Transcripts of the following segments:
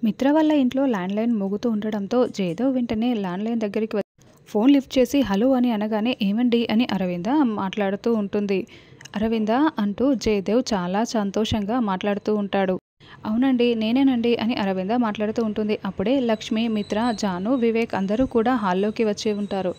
మిత్ర వాళ్ళ ఇంట్లో ల్యాండ్‌లైన్ మోగుతూ ఉండడంతో జయదేవ్ వెంటనే ల్యాండ్‌లైన్ దగ్గరికి ఫోన్ లిఫ్ట్ చేసి హలో అని అనగానే ఏవండి అని అరవింద మాట్లాడుతూ ఉంటుంది. అరవింద అంటూ జయదేవ్ చాలా సంతోషంగా మాట్లాడుతూ ఉంటాడు. అవునండి నేనేనండి అని అరవింద మాట్లాడుతూ ఉంటుంది. అప్పుడే లక్ష్మి, మిత్ర, జాను, వివేక్ అందరూ కూడా హాల్లోకి వచ్చి ఉంటారు.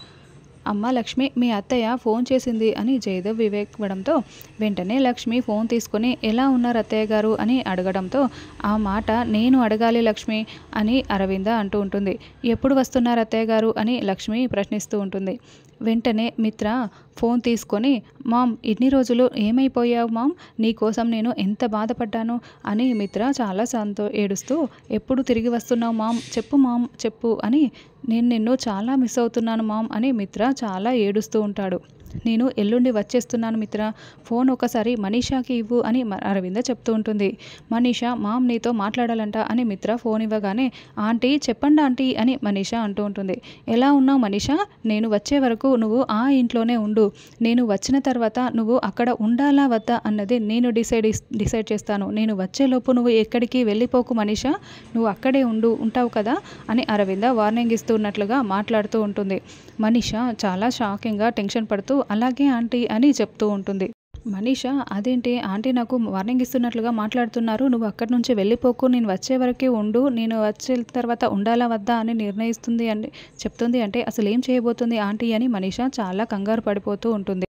అమ్మ లక్ష్మి మీ అత్తయ్య ఫోన్ చేసింది అని జయదేవ్ వివేక్ ఇవ్వడంతో వెంటనే లక్ష్మి ఫోన్ తీసుకొని ఎలా ఉన్నారు అత్తయ్య గారు అని అడగడంతో ఆ మాట నేను అడగాలి లక్ష్మి అని అరవింద అంటూ ఉంటుంది. ఎప్పుడు వస్తున్నారు అత్తయ్య గారు అని లక్ష్మి ప్రశ్నిస్తూ ఉంటుంది. వెంటనే మిత్ర ఫోన్ తీసుకొని మామ్ ఇన్ని రోజులు ఏమైపోయావు మామ్, నీకోసం నేను ఎంత బాధపడ్డాను అని మిత్ర చాలా ఏడుస్తూ ఎప్పుడు తిరిగి వస్తున్నావు మామ్, చెప్పు మామ్ చెప్పు అని, నేను నిన్ను చాలా మిస్ అవుతున్నాను మామ్ అని మిత్ర చాలా ఏడుస్తూ ఉంటాడు. నేను ఎల్లుండి వచ్చేస్తున్నాను మిత్ర, ఫోన్ ఒకసారి మనీషాకి ఇవ్వు అని అరవింద చెప్తూ ఉంటుంది. మనీషా మామ్ నీతో మాట్లాడాలంట అని మిత్ర ఫోన్ ఇవ్వగానే ఆంటీ చెప్పండి ఆంటీ అని మనీషా అంటూ ఉంటుంది. ఎలా ఉన్నావు మనీషా, నేను వచ్చే వరకు నువ్వు ఆ ఇంట్లోనే ఉండు, నేను వచ్చిన తర్వాత నువ్వు అక్కడ ఉండాలా వద్దా అన్నది నేను డిసైడ్ చేస్తాను, నేను వచ్చేలోపు నువ్వు ఎక్కడికి వెళ్ళిపోకు మనీషా, నువ్వు అక్కడే ఉంటావు కదా అని అరవింద వార్నింగ్ ఇస్తున్నట్లుగా మాట్లాడుతూ ఉంటుంది. మనీషా చాలా షాకింగ్గా టెన్షన్ పడుతూ అలాగే ఆంటీ అని చెప్తూ ఉంటుంది. మనీషా అదేంటి ఆంటీ నాకు వార్నింగ్ ఇస్తున్నట్లుగా మాట్లాడుతున్నారు, నువ్వు అక్కడి నుంచి వెళ్ళిపోకు, నేను వచ్చే వరకే ఉండు, నేను వచ్చే తర్వాత ఉండాలా వద్దా అని నిర్ణయిస్తుంది అని చెప్తుంది. అంటే అసలు ఏం చేయబోతుంది ఆంటీ అని మనీషా చాలా కంగారు పడిపోతూ ఉంటుంది.